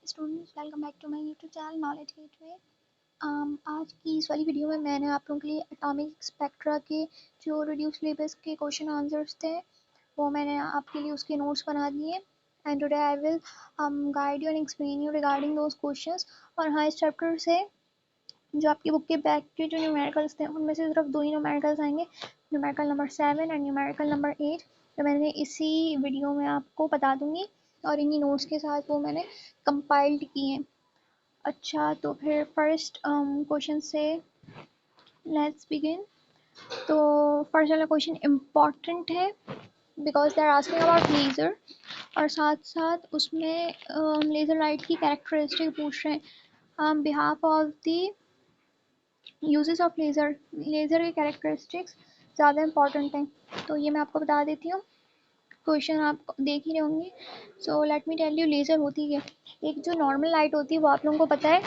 Students, welcome back to my YouTube channel knowledge gateway. आज की इस वाली वीडियो में मैंने आप लोगों के लिए एटॉमिक स्पेक्ट्रा के जो रिड्यूस सिलेबस के क्वेश्चन आंसर्स थे वो मैंने आपके लिए उसके नोट्स बना दिए and today I will guide you and explain you regarding those questions. और हाँ, इस चैप्टर से जो आपकी बुक के बैक के जो न्यूमेरिकल्स थे उनमें से सिर्फ दो ही न्यूमेरिकल्स आएंगे, numerical number 7 and numerical number 8, जो मैंने इसी वीडियो में आपको बता दूंगी और इन्हीं नोट्स के साथ वो मैंने कंपाइल्ड किए हैं। अच्छा, तो फिर फर्स्ट क्वेश्चन से लेट्स बिगिन। तो फर्स्ट वाला क्वेश्चन इम्पॉर्टेंट है because they are asking about laser और साथ साथ उसमें लेज़र लाइट की कैरेक्टरिस्टिक पूछ रहे हैं behalf of the uses of laser. Laser के कैरेक्टरिस्टिक्स ज़्यादा इंपॉर्टेंट हैं, तो ये मैं आपको बता देती हूँ। क्वेश्चन आप देख ही रहे होंगे। So let me tell you laser होती है। एक जो नॉर्मल लाइट होती है वो आप लोगों को पता है,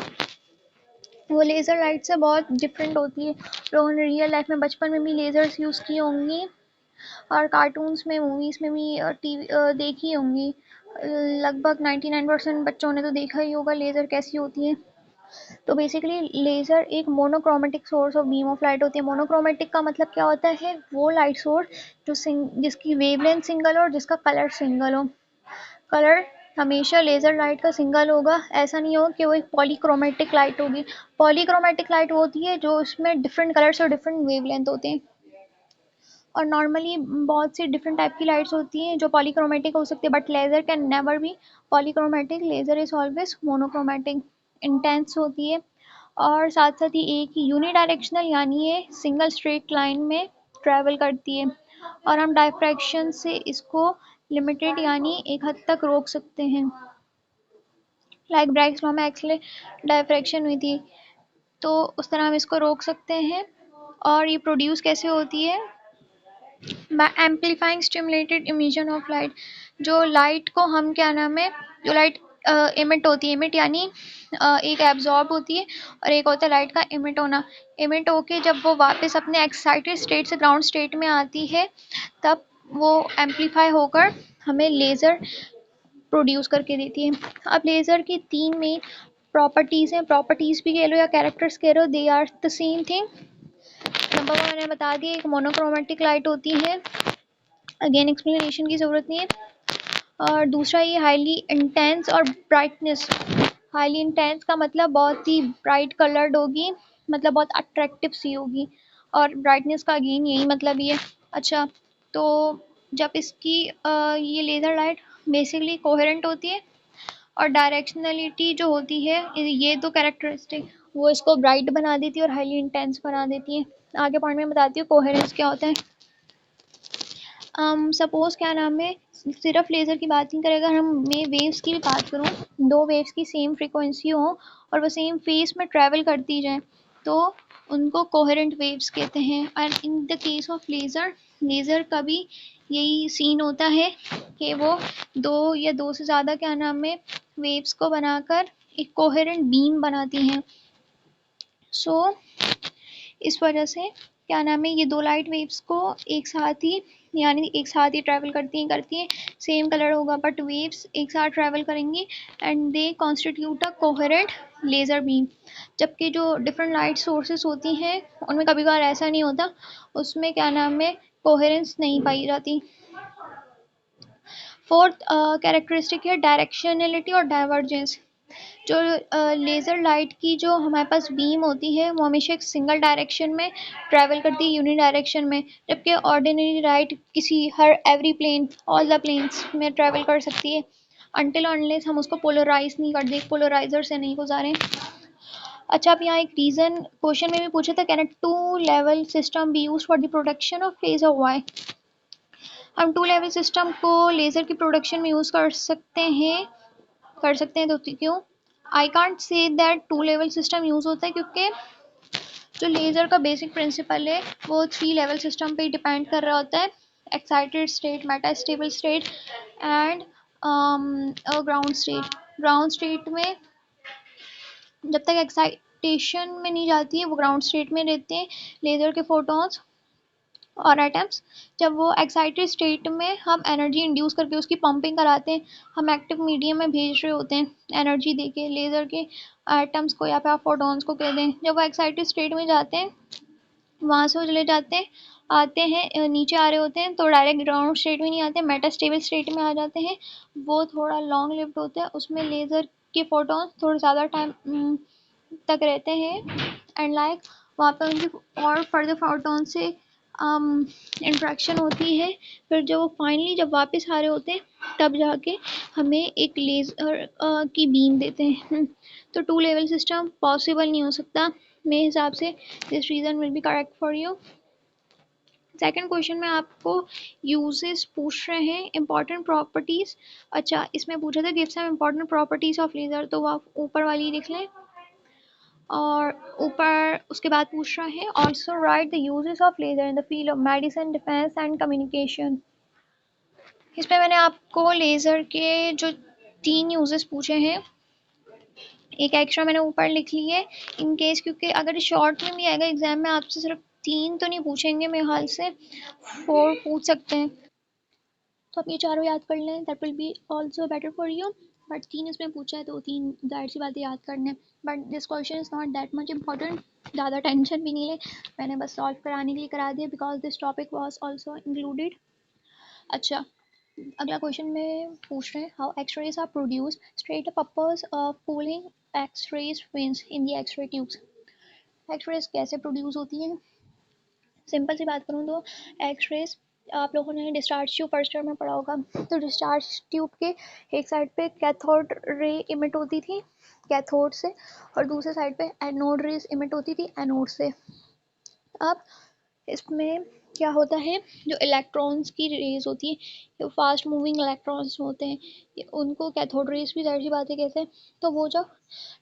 वो लेज़र लाइट से बहुत डिफरेंट होती है। लोगों ने रियल लाइफ में बचपन में भी लेज़र्स यूज़ की होंगी और कार्टून्स में, मूवीज़ में भी टीवी देखी होंगी। लगभग 99% बच्चों ने तो देखा ही होगा लेज़र कैसी होती है। तो बेसिकली लेज़र एक monochromatic source of beam of light होती है। मोनोक्रोमेटिक का मतलब क्या होता है? वो लाइट सोर्स जो जिसकी वेवलेंथ सिंगल हो और जिसका कलर सिंगल हो। कलर हमेशा लेज़र लाइट का सिंगल होगा, ऐसा नहीं होगा कि वो एक पॉलीक्रोमेटिक लाइट होगी। पॉलीक्रोमेटिक लाइट वो होती है जो उसमें डिफरेंट कलर्स और डिफरेंट वेवलेंथ होते हैं। और नॉर्मली बहुत सी डिफरेंट टाइप की लाइट्स होती हैं जो पॉलीक्रोमेटिक हो सकती है, but laser can never be polychromatic. Laser is always monochromatic, intense होती है और साथ साथ ही एक ही यूनिडायरेक्शनल यानी ये सिंगल स्ट्रेट लाइन में ट्रैवल करती है। और हम डायफ्रैक्शन से इसको लिमिटेड यानी एक हद तक रोक सकते हैं। लाइक ब्राइट्स लॉ में एक्चुअली डायफ्रैक्शन हुई थी, तो उस तरह हम इसको रोक सकते हैं। और ये प्रोड्यूस कैसे होती है? By amplifying stimulated emission of light. जो लाइट को हम क्या नाम है, जो लाइट इमिट होती है, इमिट यानी एक एब्जॉर्ब होती है और एक होता है लाइट का इमिट होना। इमिट होके जब वो वापस अपने एक्साइटेड स्टेट से ग्राउंड स्टेट में आती है तब वो एम्पलीफाई होकर हमें लेज़र प्रोड्यूस करके देती है। अब लेज़र की तीन मेन प्रॉपर्टीज़ हैं, प्रॉपर्टीज़ भी कह लो या कैरेक्टर्स कह लो, they are the same thing. Number one मैंने बता दिया, एक मोनोक्रोमेटिक लाइट होती है, अगेन एक्सप्लेनेशन की ज़रूरत नहीं है। और दूसरा ये हाईली इंटेंस और ब्राइटनेस। हाईली इंटेंस का मतलब बहुत ही ब्राइट कलर्ड होगी, मतलब बहुत अट्रैक्टिव सी होगी, और ब्राइटनेस का अगेन यही मतलब ही है। अच्छा, तो जब इसकी ये लेज़र लाइट बेसिकली कोहेरेंट होती है और डायरेक्शनलिटी जो होती है, ये दो कैरेक्टरिस्टिक वो इसको ब्राइट बना देती है और हाईली इंटेंस बना देती है। आगे पॉइंट में बताती हूँ कोहेरेंस क्या होता है। सपोज क्या नाम है, सिर्फ लेज़र की बात नहीं करेगा, हम मैं वेव्स की भी बात करूँ, दो वेव्स की सेम फ्रीक्वेंसी हो और वो सेम फेस में ट्रैवल करती जाए तो उनको कोहेरेंट वेव्स कहते हैं। And in the case of laser, laser का भी यही सीन होता है कि वो दो या दो से ज़्यादा क्या नाम है वेव्स को बनाकर एक कोहेरेंट बीम बनाती हैं। सो इस वजह से क्या नाम है, ये दो लाइट वेव्स को एक साथ ही यानी एक साथ ही ट्रैवल करती हैं, सेम कलर होगा बट वेव्स एक साथ ट्रैवल करेंगी and they constitute a coherent laser beam. जबकि जो डिफरेंट लाइट सोर्सेस होती हैं उनमें कभी कभार ऐसा नहीं होता, उसमें क्या नाम है कोहेरेंस नहीं पाई जाती। फोर्थ कैरेक्टरिस्टिक है डायरेक्शनलिटी और डाइवर्जेंस। जो लेज़र लाइट की जो हमारे पास बीम होती है वो हमेशा एक सिंगल डायरेक्शन में ट्रैवल करती है, यूनि डायरेक्शन में, जबकि ऑर्डिनरी लाइट किसी हर every plane all the planes में ट्रैवल कर सकती है अनटिल अनलेस हम उसको पोलराइज नहीं कर दें, पोलराइजर से नहीं गुजारें। अच्छा, अब यहाँ एक रीज़न क्वेश्चन में भी पूछा था, can a two level system be use for the production of laser why. हम टू लेवल सिस्टम को लेज़र की प्रोडक्शन में यूज़ कर सकते हैं, तो क्यों? I can't say that two level system use होता है, क्योंकि जो लेज़र का बेसिक प्रिंसिपल है वो थ्री लेवल सिस्टम पे डिपेंड कर रहा होता है, excited state, Meta stable state and ground state. Ground state में जब तक एक्साइटेशन में नहीं जाती है वो ग्राउंड स्टेट में रहते हैं लेज़र के फोटॉन्स, और एटम्स, जब वो एक्साइटेड स्टेट में हम एनर्जी इंड्यूस करके उसकी पंपिंग कराते हैं, हम एक्टिव मीडियम में भेज रहे होते हैं एनर्जी देके लेज़र के एटम्स को या फिर आप फोटॉन्स को कह दें। जब वो एक्साइटेड स्टेट में जाते हैं, वहाँ से वो चले जाते हैं, आते हैं नीचे आ रहे होते हैं तो डायरेक्ट ग्राउंड स्टेट में नहीं आते, मेटास्टेबल स्टेट में आ जाते हैं। वो थोड़ा लॉन्ग लिव्ड होते हैं, उसमें लेज़र के फोटॉन थोड़ा ज़्यादा टाइम तक रहते हैं एंड लाइक वहाँ पे उनकी और फर्दर फोटॉन से इंट्रैक्शन होती है। फिर जब वो फाइनली जब वापस आ रहे होते हैं तब जाके हमें एक लेज़र की बीम देते हैं। तो 2 लेवल सिस्टम पॉसिबल नहीं हो सकता मेरे हिसाब से। This reason will be correct for you. Second question में आपको यूजेस पूछ रहे हैं, इंपॉर्टेंट प्रॉपर्टीज। अच्छा, इसमें पूछा था give some important properties of laser, तो आप ऊपर वाली लिख लें। और ऊपर उसके बाद पूछ रहा है also right the uses of laser in the field of medicine, defence and communication. इसमें मैंने आपको लेज़र के जो 3 यूजेस पूछे हैं, एक एक्स्ट्रा मैंने ऊपर लिख ली है इन केस, क्योंकि अगर शॉर्ट में भी आएगा एग्जाम में आपसे सिर्फ 3 तो नहीं पूछेंगे, मेरे हाल से 4 पूछ सकते हैं। तो आप ये चारों याद कर लें, that will be also better for you. But 3 इसमें पूछा है तो 3 जाहिर सी बातें याद करने। But this question is not that much important, ज़्यादा टेंशन भी नहीं ले, मैंने बस सॉल्व कराने के लिए करा दिया because this topic was also included. अच्छा, अगला क्वेश्चन में पूछ रहे हैं how X-rays are produced, state purpose of cooling X-rays fins in the X-ray tubes. X-rays कैसे प्रोड्यूस होती हैं? सिंपल सी बात करूँ तो एक्सरेज, आप लोगों ने डिस्चार्ज ट्यूब फर्स्ट ईयर में पढ़ा होगा, तो डिस्चार्ज ट्यूब के एक साइड पे कैथोड रे इमिट होती थी कैथोड से, और दूसरे साइड पे एनोड रेज इमिट होती थी एनोड से। अब इसमें क्या होता है, जो इलेक्ट्रॉन्स की रेज होती है, जो फास्ट मूविंग इलेक्ट्रॉन्स होते हैं, उनको कैथोड रेज भी जाहिर सी बात है कहते हैं। तो वो जब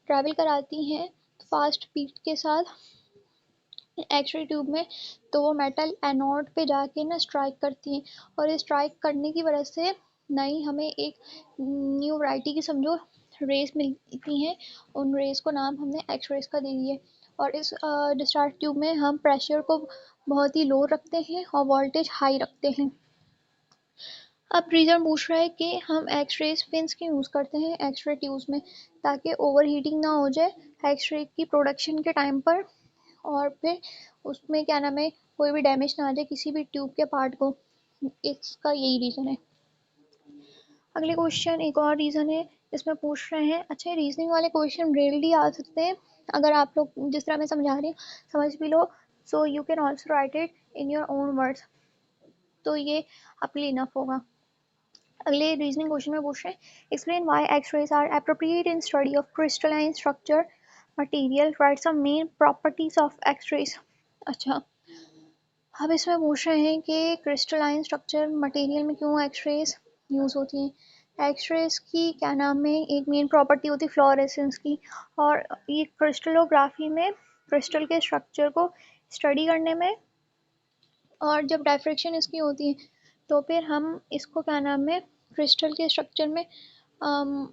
ट्रैवल कराती हैं फास्ट स्पीड के साथ एक्सरे ट्यूब में, तो वो मेटल एनोड पे जाके ना स्ट्राइक करती हैं, और ये स्ट्राइक करने की वजह से नई हमें एक न्यू वैरायटी की समझो रेस मिलती हैं। उन रेस को नाम हमने एक्स रेस का दे दिए। और इस डिस्चार्ज ट्यूब में हम प्रेशर को बहुत ही लो रखते हैं और वोल्टेज हाई रखते हैं। अब रीज़न पूछ रहा है कि हम एक्सरे फिन्स क्यों यूज़ करते हैं एक्सरे ट्यूब्स में, ताकि ओवर हीटिंग ना हो जाए एक्सरे की प्रोडक्शन के टाइम पर, और फिर उसमें क्या नाम है कोई भी डैमेज ना आ जाए किसी भी ट्यूब के पार्ट को। इसका यही रीज़न है। अगले क्वेश्चन एक और रीज़न है, इसमें पूछ रहे हैं, अच्छा रीजनिंग वाले क्वेश्चन रेयरली आ सकते हैं, अगर आप लोग जिस तरह मैं समझा रही हूँ समझ भी लो, so you can also write it in your own words, तो ये आपके लिए इनफ होगा। अगले रीजनिंग क्वेश्चन में पूछ रहे हैं explain why X-rays are appropriate in study of crystalline structure material, write some main properties of X-rays. अच्छा, अब इसमें पूछ रहे हैं कि क्रिस्टलाइन स्ट्रक्चर मटेरियल में क्यों एक्स-रेज यूज़ होती हैं। एक्स-रेज की क्या नाम है एक मेन प्रॉपर्टी होती है फ्लोरेसेंस की, और ये क्रिस्टलोग्राफी में क्रिस्टल के स्ट्रक्चर को स्टडी करने में, और जब डायफ्रेक्शन इसकी होती है तो फिर हम इसको क्या नाम है क्रिस्टल के स्ट्रक्चर में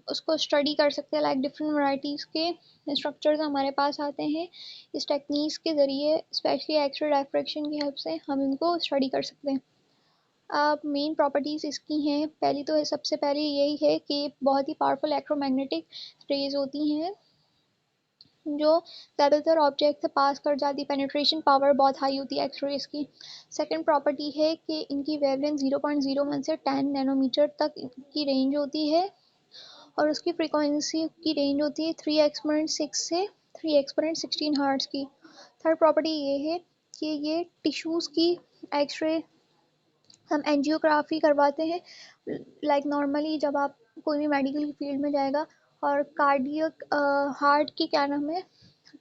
उसको स्टडी कर सकते हैं। लाइक डिफरेंट वैरायटीज़ के स्ट्रक्चर्स हमारे पास आते हैं, इस टेक्निक्स के ज़रिए स्पेशली एक्सरे डायफ्रेक्शन की हेल्प से हम इनको स्टडी कर सकते हैं। अब मेन प्रॉपर्टीज़ इसकी हैं, पहली तो सबसे पहले यही है कि बहुत ही पावरफुल इलेक्ट्रोमैग्नेटिक रेज होती हैं जो ज़्यादातर ऑब्जेक्ट से पास कर जाती, पेनिट्रेशन पावर बहुत हाई होती है एक्स-रेज की। सेकंड प्रॉपर्टी है कि इनकी वेवलेंथ 0.01 से 10 नैनोमीटर तक की रेंज होती है, और उसकी फ्रीक्वेंसी की रेंज होती है 3x6 से 3x16 हर्ट्ज़ की। थर्ड प्रॉपर्टी ये है कि ये टिश्यूज़ की एक्सरे हम एंजियोग्राफी करवाते हैं। लाइक नॉर्मली जब आप कोई भी मेडिकल फील्ड में जाएगा और कार्डियक हार्ट की क्या नाम है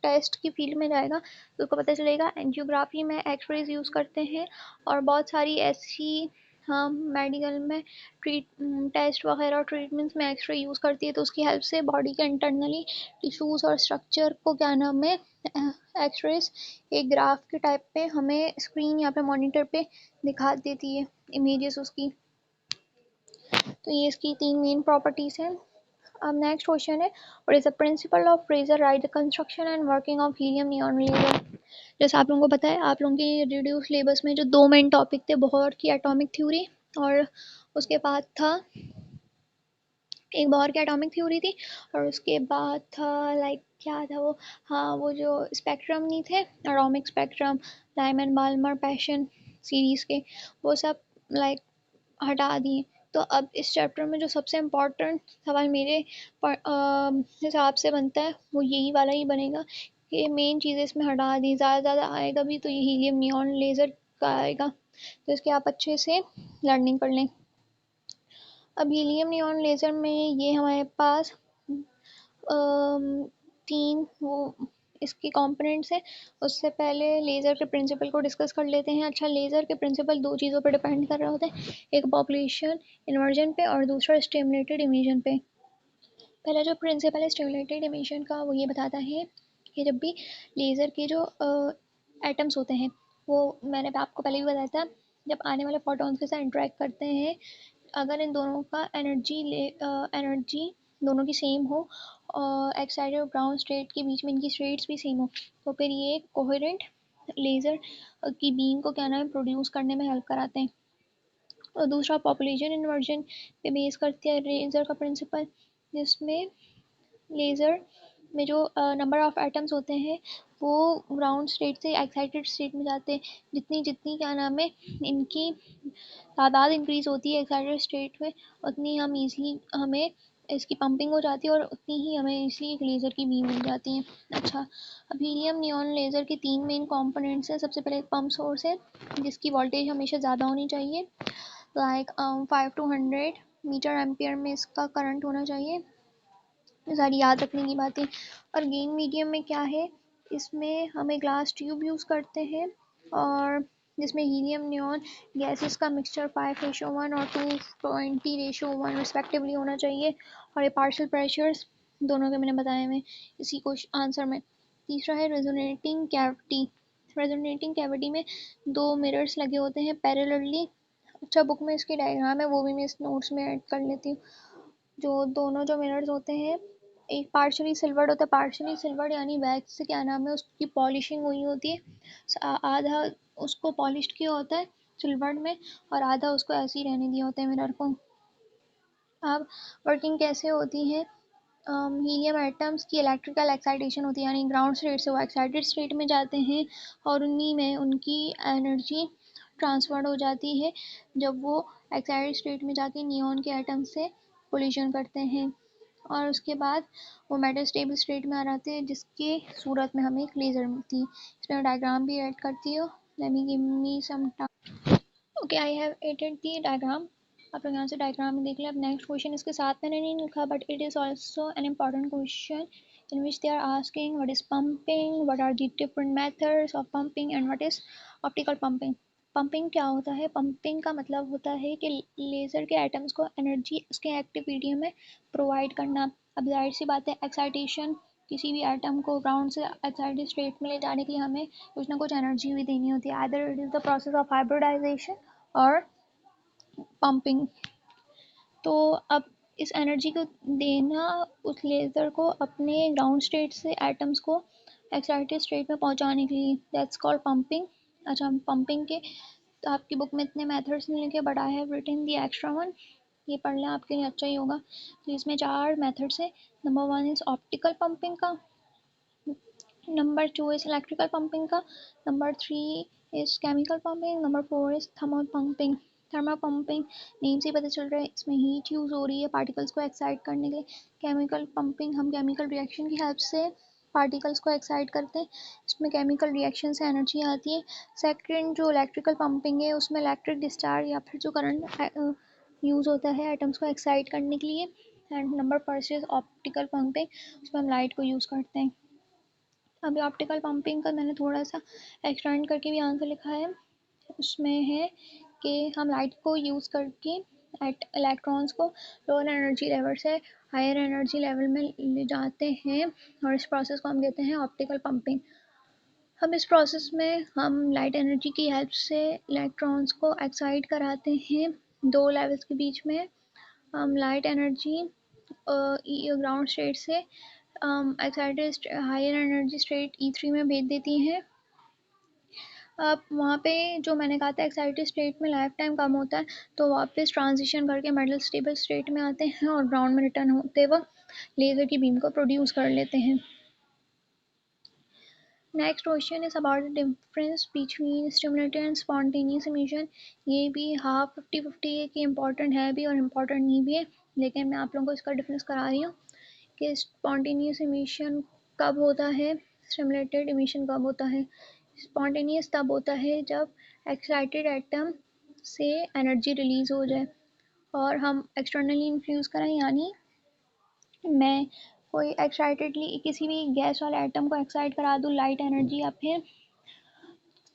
टेस्ट की फील्ड में जाएगा तो उसको पता चलेगा एंजियोग्राफी में एक्सरेज यूज़ करते हैं, और बहुत सारी ऐसी हम मेडिकल में ट्रीट टेस्ट वगैरह और ट्रीटमेंट्स में एक्सरे यूज़ करती है, तो उसकी हेल्प से बॉडी के इंटरनली टिश्यूज़ और स्ट्रक्चर को क्या नाम है एक्सरेज एक ग्राफ के टाइप पे हमें स्क्रीन या पे मॉनिटर पे दिखा देती है इमेजेस उसकी। तो ये इसकी 3 मेन प्रॉपर्टीज़ हैं। अब नेक्स्ट क्वेश्चन है, what is the principle of laser write, the construction and working of helium neon laser. जैसे आप लोगों को पता है, आप लोगों के रिड्यूस सिलेबस में जो दो मेन टॉपिक थे, बोहर की एटॉमिक थ्योरी और उसके बाद था एक बोहर की एटॉमिक थ्योरी थी, और उसके बाद था लाइक क्या था वो, हाँ वो जो स्पेक्ट्रम नहीं थे, एटॉमिक स्पेक्ट्रम, डायमंड बाल्मर पैशन सीरीज़ के, वो सब लाइक हटा दिए। तो अब इस चैप्टर में जो सबसे इम्पोर्टेंट सवाल मेरे हिसाब से बनता है वो यही वाला ही बनेगा कि मेन चीज़ें इसमें हटा दी, ज़्यादा ज़्यादा आएगा भी तो ये हीलियम नियॉन लेज़र का आएगा, तो इसके आप अच्छे से लर्निंग कर लें। अब हीलियम नियॉन लेज़र में ये हमारे पास तीन वो इसके कंपोनेंट्स हैं। उससे पहले लेज़र के प्रिंसिपल को डिस्कस कर लेते हैं। अच्छा, लेज़र के प्रिंसिपल दो चीज़ों पर डिपेंड कर रहे होते हैं, एक पॉपुलेशन इन्वर्जन पे और दूसरा स्टिमुलेटेड इमिशन पे। पहला जो प्रिंसिपल है स्टिमुलेटेड इमिशन का, वो ये बताता है कि जब भी लेज़र के जो एटम्स होते हैं, वो मैंने आपको पहले भी बताया था, जब आने वाले फोटॉन्स के साथ इंटरेक्ट करते हैं, अगर इन दोनों का एनर्जी दोनों की सेम हो और एक्साइटेड और ग्राउंड स्टेट के बीच में इनकी स्टेट्स भी सेम हो, तो फिर ये कोहेरेंट लेज़र की बीम को क्या नाम है प्रोड्यूस करने में हेल्प कराते हैं। और दूसरा पॉपुलेशन इन्वर्जन पे बेस करती है लेज़र का प्रिंसिपल, जिसमें लेज़र में जो नंबर ऑफ एटम्स होते हैं वो ग्राउंड स्टेट से एक्साइटेड स्टेट में जाते हैं। जितनी जितनी क्या नाम है इनकी तादाद इंक्रीज़ होती है एक्साइटेड स्टेट में, उतनी हम ईज़िली हमें इसकी पंपिंग हो जाती है और उतनी ही हमें ईज़िली एक लेज़र की बीम मिल जाती है। अच्छा, अब हीलियम नियॉन लेज़र के तीन मेन कंपोनेंट्स हैं। सबसे पहले एक पंप सोर्स है जिसकी वोल्टेज हमेशा ज़्यादा होनी चाहिए, लाइक 5 to 100 मीटर एम्पियर में इसका करंट होना चाहिए, सारी याद रखने की बातें। और गेन मीडियम में क्या है, इसमें हमें ग्लास ट्यूब यूज़ करते हैं और जिसमें हीलियम नियॉन गैसेस का मिक्सचर 5:1 और 2:20:1 रिस्पेक्टिवली होना चाहिए, और ये पार्शियल प्रेशर्स दोनों के मैंने बताए हुए इसी क्वेश्चन आंसर में। तीसरा है रेजोनेटिंग कैविटी। रेजोनेटिंग कैविटी में दो मिरर्स लगे होते हैं पैरेलली। अच्छा, बुक में इसकी डायग्राम है, वो भी मैं इस नोट्स में ऐड कर लेती हूँ। जो दोनों जो मिरर्स होते हैं, एक पार्शली सिल्वर्ड होता है, पार्शली सिल्वर्ड यानी वैक्स से क्या नाम है उसकी पॉलिशिंग हुई होती है, आधा उसको पॉलिश किया होता है सिल्वर्ड में और आधा उसको ऐसे ही रहने दिया होता है मिरर को। अब वर्किंग कैसे होती है, हीलियम एटम्स की इलेक्ट्रिकल एक्साइटेशन होती है, यानी ग्राउंड स्टेट से वो एक्साइटेड स्टेट में जाते हैं और उन्हीं में उनकी एनर्जी ट्रांसफर हो जाती है जब वो एक्साइटेड स्टेट में जाके नियॉन के एटम से कोलिजन करते हैं, और उसके बाद वो मेटल स्टेबल स्टेट में आ जाते हैं जिसके सूरत में हमें एक लेज़र मिलती है। इसमें डायग्राम भी ऐड करती हो, let me give me some time. Okay, I have added the diagram, आप लोग यहाँ से डायग्राम में देख लें। अब नेक्स्ट क्वेश्चन इसके साथ मैंने नहीं लिखा, but it is also an important question in which they are asking what is pumping, what are the different methods of pumping and what is optical pumping. Pumping क्या होता है, पंपिंग का मतलब होता है कि लेज़र के एटम्स को एनर्जी उसके एक्टिव मीडियम में प्रोवाइड करना। अब जाहिर सी बात है, एक्साइटेशन किसी भी एटम को ग्राउंड से एक्साइटेड स्टेट में ले जाने के लिए हमें कुछ ना कुछ एनर्जी भी देनी होती है, either it is the process of hybridization और पंपिंग। तो अब इस एनर्जी को देना उस लेज़र को अपने ग्राउंड स्टेट से एटम्स को एक्साइटेड स्टेट में पहुंचाने के लिए, दैट्स कॉल्ड पंपिंग। अच्छा, हम पंपिंग के तो आपकी बुक में इतने मेथड्स नहीं लिखे, but I have written the extra one, ये पढ़ लें आपके लिए अच्छा ही होगा। तो इसमें 4 मेथड्स हैं। नंबर 1 इज़ ऑप्टिकल पंपिंग का, नंबर 2 इज़ इलेक्ट्रिकल पंपिंग का, number 3 is chemical pumping, number 4 is thermal pumping. Thermal pumping name से पता चल रहा है इसमें हीट यूज़ हो रही है पार्टिकल्स को एक्साइट करने के लिए। केमिकल पंपिंग, हम केमिकल रिएक्शन की हेल्प से पार्टिकल्स को एक्साइट करते हैं, इसमें केमिकल रिएक्शन से एनर्जी आती है। सेकंड जो इलेक्ट्रिकल पंपिंग है, उसमें इलेक्ट्रिक डिस्चार्ज या फिर जो करंट यूज़ होता है एटम्स को एक्साइट करने के लिए। And number first is optical pumping, उसमें हम लाइट को यूज़ करते हैं। अभी ऑप्टिकल पंपिंग का मैंने थोड़ा सा एक्सटेंड करके भी आंसर लिखा है, उसमें है कि हम लाइट को यूज़ करके इलेक्ट्रॉन्स को लोअर एनर्जी लेवल से हायर एनर्जी लेवल में ले जाते हैं, और इस प्रोसेस को हम कहते हैं ऑप्टिकल पंपिंग। हम इस प्रोसेस में हम लाइट एनर्जी की हेल्प से इलेक्ट्रॉन्स को एक्साइट कराते हैं दो लेवल्स के बीच में। हम लाइट एनर्जी ग्राउंड स्टेट से excited higher energy state E3 में भेज देती हैं। अब वहाँ पे जो मैंने कहा था एक्साइटेड स्टेट में लाइफ टाइम कम होता है, तो वापस ट्रांजिशन करके मेटल स्टेबल स्टेट में आते हैं और ग्राउंड में रिटर्न होते वक्त लेज़र की बीम को प्रोड्यूस कर लेते हैं। Next question is about the difference between stimulated and spontaneous emission. ये भी हाफ 50-50 है कि इम्पॉर्टेंट है भी और इम्पॉर्टेंट नहीं भी है, लेकिन मैं आप लोगों को इसका डिफरेंस करा रही हूँ कि स्पॉन्टेनियस इमिशन कब होता है, स्टिमुलेटेड इमिशन कब होता है। स्पॉन्टेनियस तब होता है जब एक्साइटेड एटम से एनर्जी रिलीज हो जाए और हम एक्सटर्नली इन्फ्लूज़ करें, यानी मैं कोई एक्साइटेडली किसी भी गैस वाले एटम को एक्साइट करा दूँ लाइट एनर्जी या फिर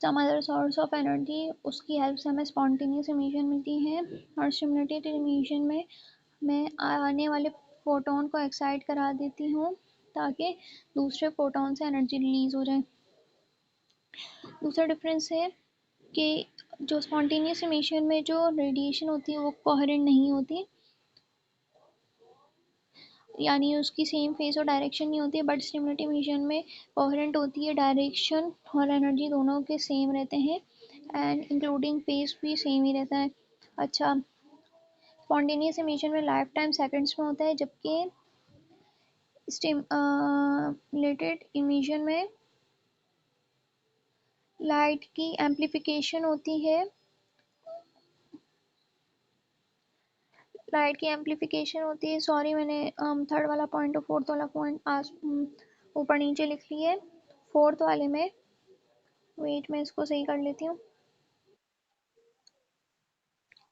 some other source of energy, उसकी हेल्प से हमें स्पॉन्टेनियस इमिशन मिलती है। और स्टिमुलेटेड इमिशन में मैं आने वाले फोटोन को एक्साइट करा देती हूँ ताकि दूसरे फोटोन से एनर्जी रिलीज हो जाए। दूसरा डिफरेंस है कि जो स्पॉन्टेनियस इमिशन में जो रेडिएशन होती है वो कोहेरेंट नहीं होती, यानी उसकी सेम फेस और डायरेक्शन नहीं होती है, बट स्टिमुलेटिव इमिशन में कोहेरेंट होती है, डायरेक्शन और एनर्जी दोनों के सेम रहते हैं एंड इंक्लूडिंग फेस भी सेम ही रहता है। अच्छा, स्पॉन्टेनियस इमिशन में लाइफ टाइम सेकंड्स में होता है, जबकि स्टिमुलेटेड इमिशन में लाइट की एम्प्लीफिकेशन होती है, सॉरी मैंने थर्ड वाला पॉइंट और फोर्थ वाला पॉइंट आज ऊपर नीचे लिख लिए। फोर्थ वाले में वेट मैं इसको सही कर लेती हूँ।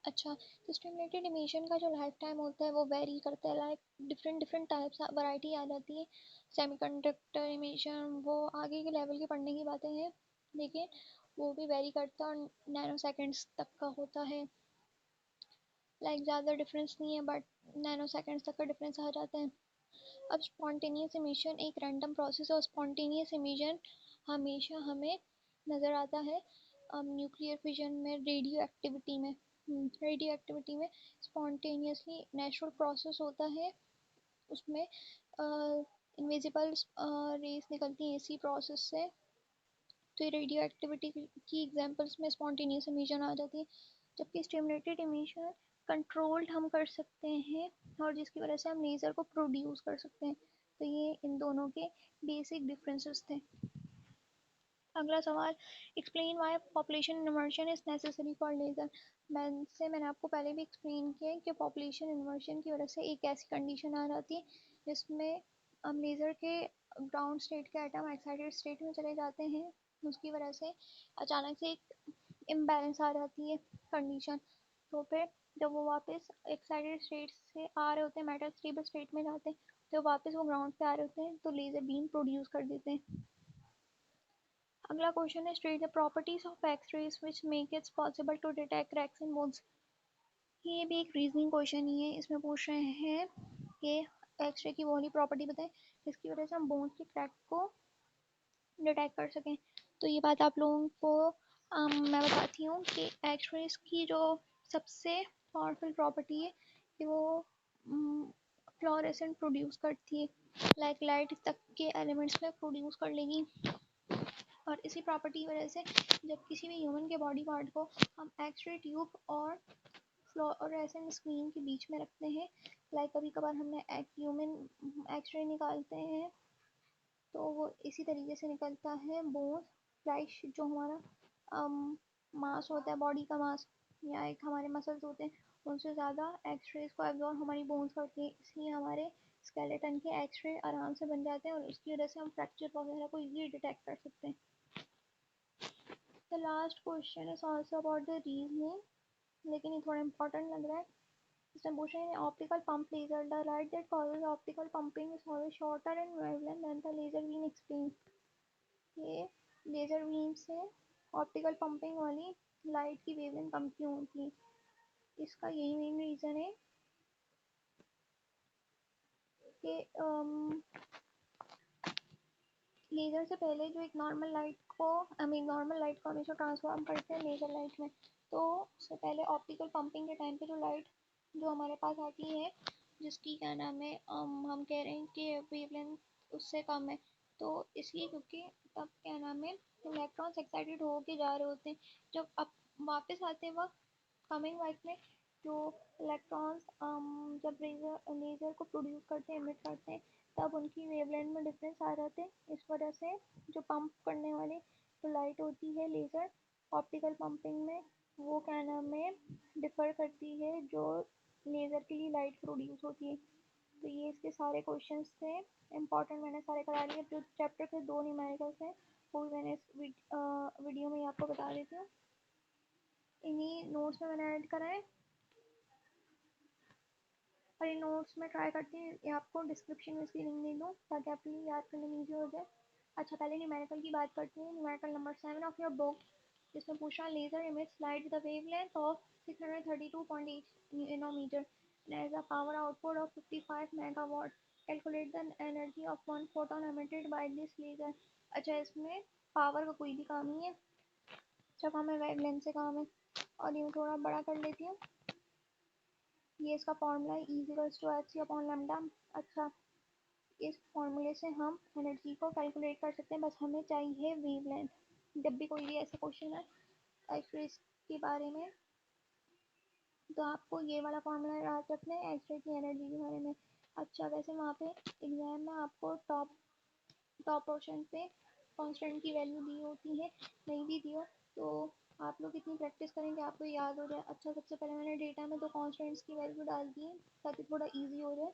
अच्छा, तो स्टिमुलेटेड इमिशन का जो लाइफ टाइम होता है वो वेरी करता है, like different different types variety आ जाती है। सेमीकंडक्टर इमिशन वो आगे के लेवल के पढ़ने की बातें हैं, लेकिन वो भी वेरी करता है और नैनो सेकेंड्स तक का होता है। लाइक ज़्यादा डिफरेंस नहीं है बट नैनो सेकेंड्स तक का डिफरेंस आ जाता है। अब स्पॉन्टेनियस इमिशन एक रैंडम प्रोसेस और स्पॉन्टेनियस इमिशन हमेशा हमें नज़र आता है न्यूक्लियर फिजन में, रेडियो एक्टिविटी में स्पॉन्टेनियसली नेचुरल प्रोसेस होता है, उसमें इनविजिबल रेस निकलती हैं इसी प्रोसेस से। तो ये रेडियो एक्टिविटी की एग्जांपल्स में स्पॉन्टेनियस इमिशन आ जाती है, जबकि स्टिमुलेटेड इमिशन कंट्रोल्ड हम कर सकते हैं और जिसकी वजह से हम लेज़र को प्रोड्यूस कर सकते हैं। तो ये इन दोनों के बेसिक डिफरेंसेस थे। अगला सवाल, explain why population inversion is necessary for laser. मैंने आपको पहले भी एक्सप्लेन किया कि पॉपुलेशन इन्वर्जन की वजह से एक ऐसी कंडीशन आ जाती है जिसमें हम लेज़र के ग्राउंड स्टेट के एटम एक्साइटेड स्टेट में चले जाते हैं, उसकी वजह से अचानक से एक इम्बैलेंस आ जाती है कंडीशन। तो फिर जब वो वापस एक्साइटेड स्टेट से आ रहे होते हैं, मेटल स्टेबल स्टेट में जाते हैं, तो वापस वो ग्राउंड पे आ रहे होते हैं, तो लेज़र बीम प्रोड्यूस कर देते हैं। अगला क्वेश्चन है, state the properties of X-rays which make it possible to detect cracks in bones. ये भी एक रीजनिंग क्वेश्चन ही है, इसमें पूछ रहे हैं कि एक्स-रे की वो वाली प्रॉपर्टी बताएं जिसकी वजह से हम बोन्स के क्रैक को डिटेक्ट कर सकें। तो ये बात आप लोगों को मैं बताती हूँ कि एक्स-रेज की जो सबसे पावरफुल प्रॉपर्टी है कि वो फ्लोरेसेंट प्रोड्यूस करती है, लाइक लाइट तक के एलिमेंट्स में प्रोड्यूस कर लेगी। और इसी प्रॉपर्टी की वजह से जब किसी भी ह्यूमन के बॉडी पार्ट को हम एक्स-रे ट्यूब और फ्लोरेसेंट स्क्रीन के बीच में रखते हैं, लाइक कभी कभार हमने ह्यूमन एक्स-रे निकालते हैं तो वो इसी तरीके से निकलता है। बोन फ्लैश जो हमारा मास होता है, बॉडी का मास या एक हमारे मसल्स होते हैं, उनसे ज़्यादा एक्स-रेज को एब्जॉर्ब हमारी बोन्स करती है, इसलिए हमारे स्केलेटन के एक्स-रे आराम से बन जाते हैं और उसकी वजह से हम फ्रैक्चर वगैरह को इजीली डिटेक्ट कर सकते हैं। The last question is also about the reasoning, लेकिन ये थोड़ा important लग रहा है। इसमें पूछ रहे हैं optical pump laser, the light that causes optical pumping is always shorter in wavelength than the laser beam explains। ये लेजर बीम से ऑप्टिकल पंपिंग वाली लाइट की वेवलेंथ कम क्यों होती है, इसका यही मेन रीज़न है कि लेज़र से पहले जो एक नॉर्मल लाइट को हमेशा ट्रांसफॉर्म करते हैं लेज़र लाइट में, तो उससे पहले ऑप्टिकल पंपिंग के टाइम पे जो लाइट जो हमारे पास आती है जिसकी क्या नाम है हम कह रहे हैं कि वेवलेंथ उससे कम है। तो इसलिए क्योंकि अब क्या नाम है इलेक्ट्रॉन्स एक्साइटेड होके जा रहे होते हैं, जब अब वापस आते हैं वक्त कमिंग वाइफ में जो इलेक्ट्रॉन्स जब लेज़र को प्रोड्यूस करते हैं, एमिट करते हैं, तब उनकी वेवलेंथ में डिफरेंस आ जाते हैं। इस वजह से जो पंप करने वाली जो लाइट होती है लेज़र ऑप्टिकल पंपिंग में, वो क्या नाम है डिफ़र करती है जो लेज़र के लिए लाइट प्रोड्यूस होती है। तो ये इसके सारे क्वेश्चंस थे इम्पॉर्टेंट, मैंने सारे करा लिए। जो चैप्टर के 2 न्यूमेरिकल्स हैं वो भी मैंने इस वीडियो में आपको बता देती हूँ, इन्हीं नोट्स में मैंने ऐड करा है। और इन नोट्स में ट्राई करती हूँ ये आपको डिस्क्रिप्शन में इसकी लिंक दे दूँ ताकि आपके लिए याद करने में ईजी हो जाए। अच्छा, पहले न्यूमेरिकल की बात करते हैं। Numerical number 7 of your book, जिसमें पूछा laser emits light the wavelength of 632.8 nanometre and has a power output of 55 megawatt. Calculate the energy of one photon emitted by this laser. अच्छा, इसमें पावर का कोई भी काम नहीं है, जब हमें वेवलेंथ से काम है। और ये थोड़ा बड़ा कर लेती हूँ। ये इसका फॉर्मूला है E=hc/λ। अच्छा, इस फॉर्मूले से हम एनर्जी को कैलकुलेट कर सकते हैं, बस हमें चाहिए वेवलेंथ। जब भी कोई भी ऐसा क्वेश्चन है एक्सरेज के बारे में, तो आपको ये वाला फॉर्मूला याद रखना है एक्सरे की एनर्जी के बारे में। अच्छा, वैसे वहाँ पे एग्जाम में आपको टॉप टॉप पोर्शन पे कांस्टेंट की वैल्यू दी होती है, नहीं भी दी हो तो आप लोग इतनी प्रैक्टिस करेंगे आपको याद हो जाए। अच्छा, सबसे पहले मैंने डेटा में तो कांस्टेंट्स की वैल्यू डाल दी है ताकि थोड़ा इजी हो जाए।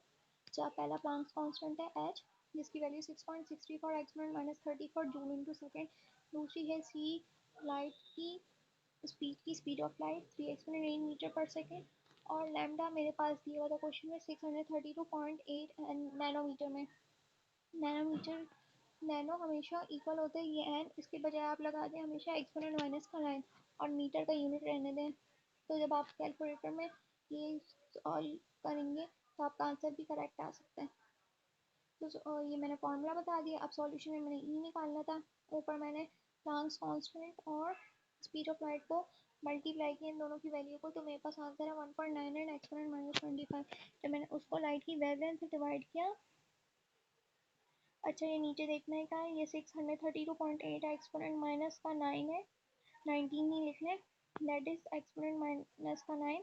अच्छा, पहला प्लांक्स कांस्टेंट है एच, जिसकी value 6.63 for exponent -30 for joule into second. दूसरी है सी, लाइट की speed of light 3 exponent 8 metre per second. और लैम्डा मेरे पास दिया हुआ था क्वेश्चन में 632.8 नैनोमीटर में। नैनोमीटर नैनो हमेशा इक्वल होते हैं ये एन, इसके बजाय आप लगा दें हमेशा एक्सपोनेंट माइनस का लाइन और मीटर का यूनिट रहने दें। तो जब आप कैलकुलेटर में ये सॉल्व करेंगे तो आपका आंसर भी करेक्ट आ सकता है। तो ये मैंने फॉर्मूला बता दिया। अब सॉल्यूशन में मैंने ई निकालना था, ऊपर मैंने प्लांक्स कांस्टेंट और स्पीड ऑफ लाइट को मल्टीप्लाई किया इन दोनों की वैल्यू को, तो मेरे पास आंसर है 1.98 एक्सपोनेंट -25। जब मैंने उसको लाइट की वेवलेंथ से डिवाइड किया, अच्छा ये नीचे देखने का है, ये 632.8 एक्सपोनेंट माइनस का 9 है, 19 नहीं लिखने, दैट इज एक्सपोनेंट माइनस का 9।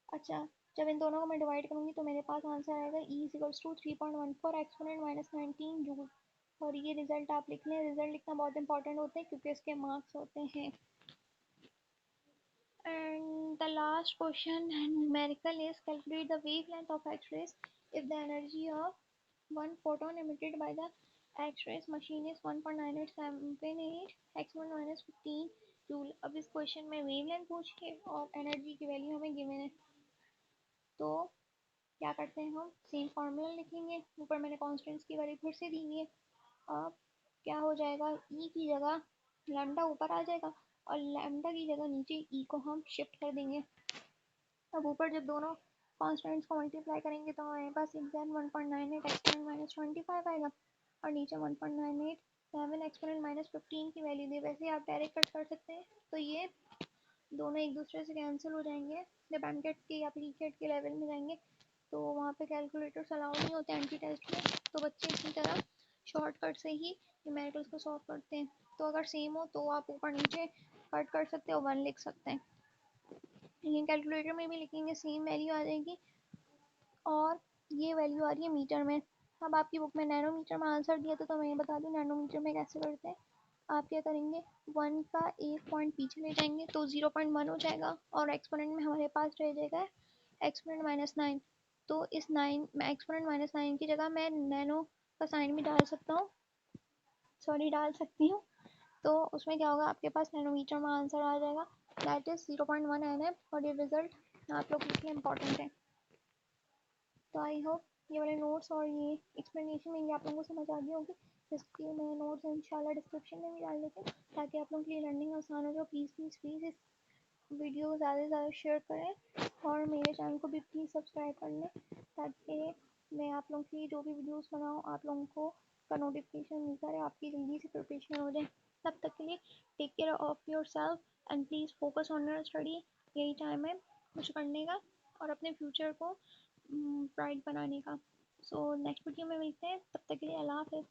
अच्छा, जब इन दोनों को मैं डिवाइड करूंगी तो मेरे पास आंसर आएगा E=3.14 एक्सपोनेंट -19 जूल। और ये रिजल्ट आप लिख लें, रिजल्ट लिखना बहुत इंपॉर्टेंट होता है क्योंकि इसके मार्क्स होते हैं। And the last question numerical is calculate the wavelength of X-rays if the energy of one photon emitted by the X-rays machine is 1.9878 exponent -15 joule. अब इस क्वेश्चन में वेवलेंथ पूछिए और एनर्जी की वैल्यू हमें गिवन है, तो क्या करते हैं हम सेम फार्मूला लिखेंगे। ऊपर मैंने कॉन्स्टेंट्स की वैल्यू फिर से दी है। अब क्या हो जाएगा, ई की जगह लैम्डा ऊपर आ जाएगा और लैम्डा की जगह नीचे ई को हम शिफ्ट कर देंगे। अब ऊपर जब दोनों कॉन्स्टेंट्स को मल्टीप्लाई करेंगे तो हमारे पास एग्जैक्ट 1.98 एक्सपोनेंट -25 आएगा और नीचे 1.987 एक्सपोनेंट -15 की वैल्यू दी। वैसे आप डायरेक्ट कट कर सकते हैं, तो ये दोनों एक दूसरे से कैंसिल हो जाएंगे। जब एमकेट के या प्री कैट के लेवल में जाएंगे तो वहाँ पे कैलकुलेटर्स अलाउ नहीं होते एंट्री टेस्ट में, तो बच्चे इसी तरह शॉर्टकट से ही न्यूमेरिकल्स को सॉल्व करते हैं। तो अगर सेम हो तो आप ऊपर नीचे कट कर सकते हो, 1 लिख सकते हैं। लेकिन कैलकुलेटर में भी लिखेंगे सेम वैल्यू आ जाएगी और ये वैल्यू आ रही है मीटर में। अब आपकी बुक में नैनोमीटर में आंसर दिया था, तो मैं ये बता दूँ नैनोमीटर में कैसे करते हैं। आप क्या करेंगे, 1 का एक पॉइंट पीछे ले जाएंगे तो 0.1 हो जाएगा और एक्सपोनेंट में हमारे पास रह जाएगा एक्सपोनेंट -9। तो इस 9 एक्सपोनेंट -9 की जगह मैं नैनो का साइन भी डाल सकता हूँ, सॉरी डाल सकती हूँ। तो उसमें क्या होगा, आपके पास नैनोमीटर में आंसर आ जाएगा, दैट इज 0.1 nm। और ये रिजल्ट आप लोग के लिए इंपॉर्टेंट है। तो आई होप ये वाले नोट्स और ये एक्सप्लेनेशन मेरी आप लोगों को समझ आ गई होगी। इसके मैं नोट्स इंशाल्लाह डिस्क्रिप्शन में भी डाल देती हूँ ताकि आप लोगों के लिए लर्निंग आसान हो जाए। प्लीज़ प्लीज़ प्लीज़ इस वीडियो को ज़्यादा से ज़्यादा शेयर करें और मेरे चैनल को भी प्लीज़ सब्सक्राइब कर लें ताकि मैं आप लोगों के लिए जो भी वीडियोस बनाऊँ आप लोगों को का नोटिफिकेशन मिलता रहे, आपकी जल्दी से प्रिपरेशन हो जाए। तब तक के लिए take care of your self and please focus on your study. यही टाइम है कुछ करने का और अपने फ्यूचर को ब्राइट बनाने का। सो नेक्स्ट वीडियो में मिलते हैं, तब तक के लिए अल्लाह हाफ़िज़।